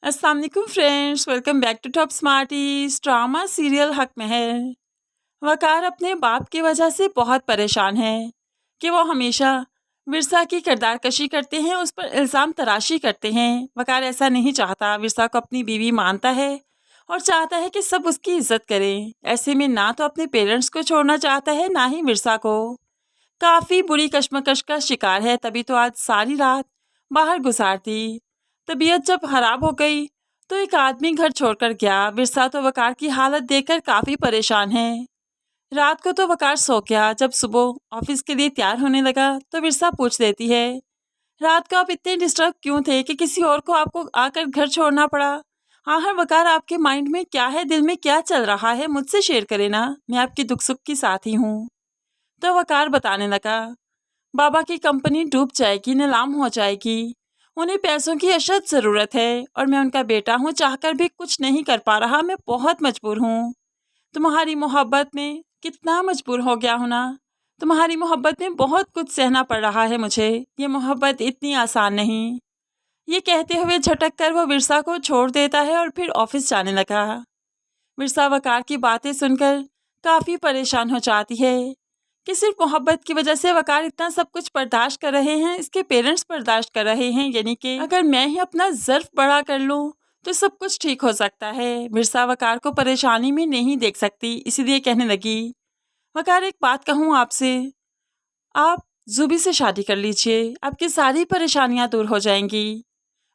अस्सलाम वालेकुम friends, welcome back to Top Smarties. Drama serial Haq Mehar. वकार अपने बाप की वजह से बहुत परेशान है कि वो हमेशा विरसा की किरदार कशी करते हैं, उस पर इल्ज़ाम तराशी करते हैं। वकार ऐसा नहीं चाहता, विरसा को अपनी बीवी मानता है और चाहता है कि सब उसकी इज्जत करें। ऐसे में ना तो अपने पेरेंट्स को छोड़ना चाहता है, ना ही विरसा को। काफ़ी बुरी कश्मकश का शिकार है, तभी तो आज सारी रात बाहर गुजारती। तबीयत जब खराब हो गई तो एक आदमी घर छोड़कर गया। विरसा तो वकार की हालत देखकर काफ़ी परेशान है। रात को तो वकार सो गया। जब सुबह ऑफिस के लिए तैयार होने लगा तो विरसा पूछ देती है, रात को आप इतने डिस्टर्ब क्यों थे कि किसी और को आपको आकर घर छोड़ना पड़ा? हाँ वकार, आपके माइंड में क्या है, दिल में क्या चल रहा है, मुझसे शेयर करें ना, मैं आपकी दुख सुख की साथी हूँ। तो वकार बताने लगा, बाबा की कंपनी डूब जाएगी, नीलाम हो जाएगी। उन्हें पैसों की अशद ज़रूरत है और मैं उनका बेटा हूँ, चाहकर भी कुछ नहीं कर पा रहा। मैं बहुत मजबूर हूँ। तुम्हारी मोहब्बत में कितना मजबूर हो गया हूँ ना। तुम्हारी मोहब्बत में बहुत कुछ सहना पड़ रहा है मुझे। ये मोहब्बत इतनी आसान नहीं। ये कहते हुए झटक कर वो विरसा को छोड़ देता है और फिर ऑफिस जाने लगा। विरसा वकार की बातें सुनकर काफ़ी परेशान हो जाती है कि सिर्फ मोहब्बत की वजह से वकार इतना सब कुछ बर्दाश्त कर रहे हैं, इसके पेरेंट्स बर्दाश्त कर रहे हैं, यानी कि अगर मैं ही अपना ज़र्फ बड़ा कर लूँ तो सब कुछ ठीक हो सकता है। विरसा वकार को परेशानी में नहीं देख सकती, इसीलिए कहने लगी, वकार एक बात कहूँ आपसे, आप जुबी से शादी कर लीजिए, आपकी सारी परेशानियाँ दूर हो जाएंगी।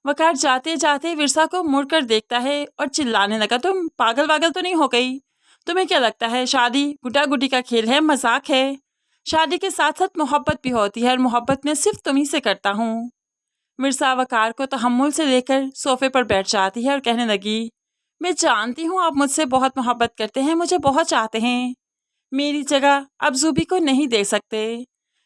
वकार जाते जाते विरसा को मुड़कर देखता है और चिल्लाने लगा, तुम पागल वागल तो नहीं हो गई? तुम्हें क्या लगता है शादी गुड्डा गुड्डी का खेल है, मजाक है? शादी के साथ साथ मोहब्बत भी होती है और मोहब्बत में सिर्फ तुम्ही से करता हूँ। मिर्जा वकार को तहम्मुल से लेकर सोफे पर बैठ जाती है और कहने लगी, मैं जानती हूँ आप मुझसे बहुत मोहब्बत करते हैं, मुझे बहुत चाहते हैं। मेरी जगह आप जूबी को नहीं दे सकते,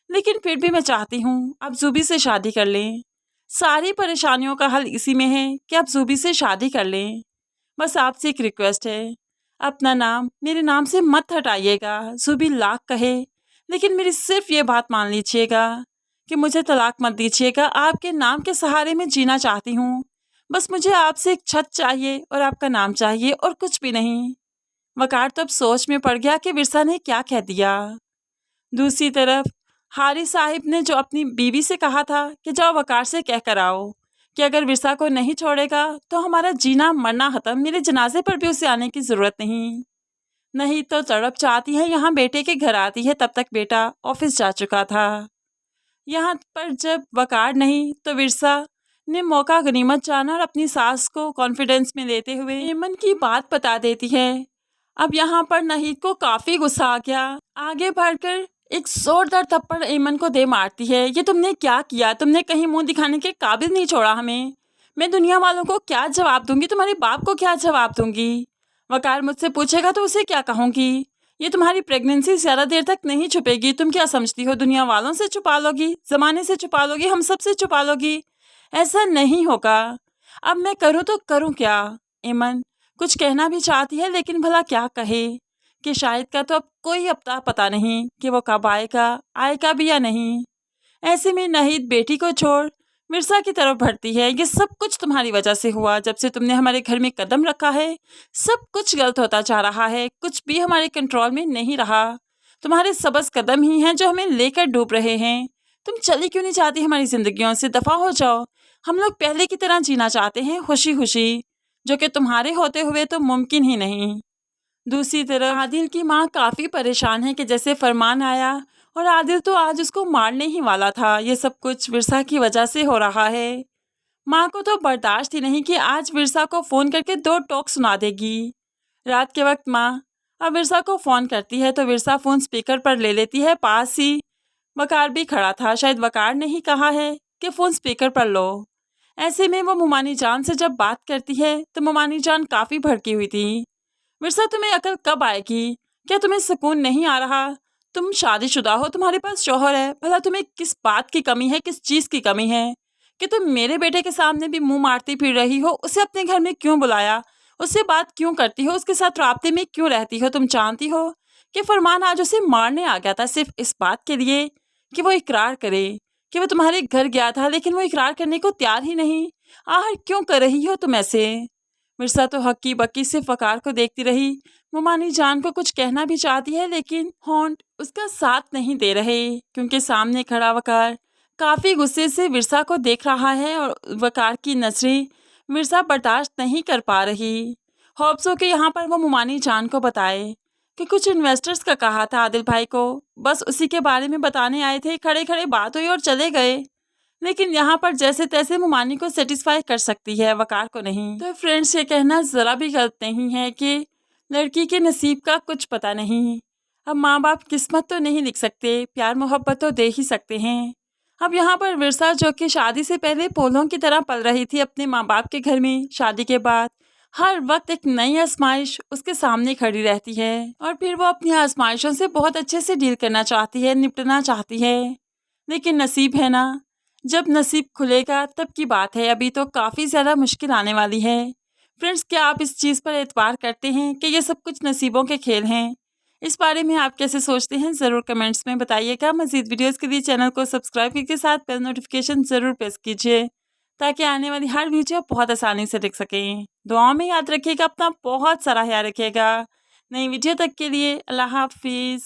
लेकिन फिर भी मैं चाहती हूँ आप जूबी से शादी कर लें। सारी परेशानियों का हल इसी में है कि आप जूबी से शादी कर लें। बस आपसे एक रिक्वेस्ट है, अपना नाम मेरे नाम से मत हटाइएगा। जूबी लाख कहे लेकिन मेरी सिर्फ ये बात मान लीजिएगा कि मुझे तलाक मत दीजिएगा। आपके नाम के सहारे मैं जीना चाहती हूँ। बस मुझे आपसे एक छत चाहिए और आपका नाम चाहिए और कुछ भी नहीं। वकार तो अब सोच में पड़ गया कि विरसा ने क्या कह दिया। दूसरी तरफ हारिस साहिब ने जो अपनी बीवी से कहा था कि जाओ वकार से कह कर आओ कि अगर विरसा को नहीं छोड़ेगा तो हमारा जीना मरना खत्म, मेरे जनाजे पर भी उसे आने की ज़रूरत नहीं। नहीं तो तड़प चाहती है, यहाँ बेटे के घर आती है, तब तक बेटा ऑफिस जा चुका था। यहाँ पर जब वकार नहीं तो विरसा ने मौका गनीमत जाना और अपनी सास को कॉन्फिडेंस में लेते हुए हेमन की बात बता देती है। अब यहाँ पर नहीद को काफ़ी गुस्सा आ गया। आगे बढ़कर एक जोरदार थप्पड़ एमन को दे मारती है। ये तुमने क्या किया? तुमने कहीं मुंह दिखाने के काबिल नहीं छोड़ा हमें। मैं दुनिया वालों को क्या जवाब दूंगी? तुम्हारे बाप को क्या जवाब दूंगी? वकार मुझसे पूछेगा तो उसे क्या कहूँगी? ये तुम्हारी प्रेगनेंसी ज़्यादा देर तक नहीं छुपेगी। तुम क्या समझती हो दुनिया वालों से छुपा लोगी, ज़माने से छुपा लोगी, हम सब से छुपा लोगी? ऐसा नहीं होगा। अब मैं करूँ तो करूँ क्या? एमन कुछ कहना भी चाहती है लेकिन भला क्या कहे कि शाहिद का तो अब कोई अता पता नहीं कि वो कब आएगा भी या नहीं। ऐसे में नहीद बेटी को छोड़ मिर्जा की तरफ बढ़ती है। ये सब कुछ तुम्हारी वजह से हुआ। जब से तुमने हमारे घर में कदम रखा है सब कुछ गलत होता जा रहा है, कुछ भी हमारे कंट्रोल में नहीं रहा। तुम्हारे सबस कदम ही हैं जो हमें लेकर डूब रहे हैं। तुम चली क्यों नहीं चाहती हमारी जिंदगियों से? दफा हो जाओ। हम लोग पहले की तरह जीना चाहते हैं, खुशी खुशी, जो कि तुम्हारे होते हुए तो मुमकिन ही नहीं। दूसरी तरफ आदिल की माँ काफ़ी परेशान है कि जैसे फरमान आया और आदिल तो आज उसको मारने ही वाला था। ये सब कुछ विरसा की वजह से हो रहा है। माँ को तो बर्दाश्त ही नहीं कि आज विरसा को फ़ोन करके दो टोक सुना देगी। रात के वक्त माँ अब विरसा को फ़ोन करती है तो विरसा फ़ोन स्पीकर पर ले लेती है। पास ही वकार भी खड़ा था। शायद वकार ने ही कहा है कि फ़ोन स्पीकर पर लो। ऐसे में वो मुमानी जान से जब बात करती है तो मुमानी जान काफ़ी भड़की हुई थी। मिर्जा तुम्हें अकल कब आएगी? क्या तुम्हें सुकून नहीं आ रहा? तुम शादीशुदा हो, तुम्हारे पास शौहर है, भला तुम्हें किस बात की कमी है, किस चीज़ की कमी है कि तुम मेरे बेटे के सामने भी मुंह मारती फिर रही हो? उसे अपने घर में क्यों बुलाया? उससे बात क्यों करती हो? उसके साथ राब्ते में क्यों रहती हो? तुम जानती हो कि फरमान आज उसे मारने आ गया था सिर्फ इस बात के लिए कि वो इकरार करे कि वो तुम्हारे घर गया था, लेकिन वो इकरार करने को तैयार ही नहीं। आखिर क्यों कर रही हो तुम ऐसे? मिर्जा तो हक्की बक्की से वकार को देखती रही। मुमानी जान को कुछ कहना भी चाहती है लेकिन होंठ उसका साथ नहीं दे रहे, क्योंकि सामने खड़ा वकार काफी गुस्से से मिर्जा को देख रहा है और वकार की नजरें मिर्जा बर्दाश्त नहीं कर पा रही। होप्सो के यहाँ पर वो मुमानी जान को बताए कि कुछ इन्वेस्टर्स का कहा था आदिल भाई को, बस उसी के बारे में बताने आए थे। खड़े खड़े बात हुई और चले गए। लेकिन यहाँ पर जैसे तैसे मुमानी को सेटिस्फाई कर सकती है, वकार को नहीं। तो फ्रेंड्स, ये कहना ज़रा भी गलत नहीं है कि लड़की के नसीब का कुछ पता नहीं। अब माँ बाप किस्मत तो नहीं लिख सकते, प्यार मोहब्बत तो दे ही सकते हैं। अब यहाँ पर विरसा, जो कि शादी से पहले पोलों की तरह पल रही थी अपने माँ बाप के घर में, शादी के बाद हर वक्त एक नई आजमाइश उसके सामने खड़ी रहती है और फिर वो अपनी आजमाइशों से बहुत अच्छे से डील करना चाहती है, निपटना चाहती है। लेकिन नसीब है ना, जब नसीब खुलेगा तब की बात है, अभी तो काफ़ी ज़्यादा मुश्किल आने वाली है। फ्रेंड्स, क्या आप इस चीज़ पर एतबार करते हैं कि ये सब कुछ नसीबों के खेल हैं? इस बारे में आप कैसे सोचते हैं, ज़रूर कमेंट्स में बताइएगा। मज़ीद वीडियोज़ के लिए चैनल को सब्सक्राइब करके साथ बेल नोटिफिकेशन ज़रूर प्रेस कीजिए, ताकि आने वाली हर वीडियो आप बहुत आसानी से देख सकें। दुआओं में याद रखिएगा, अपना बहुत सारा ख्याल रखिएगा। नई वीडियो तक के लिए अल्लाह हाफिज़।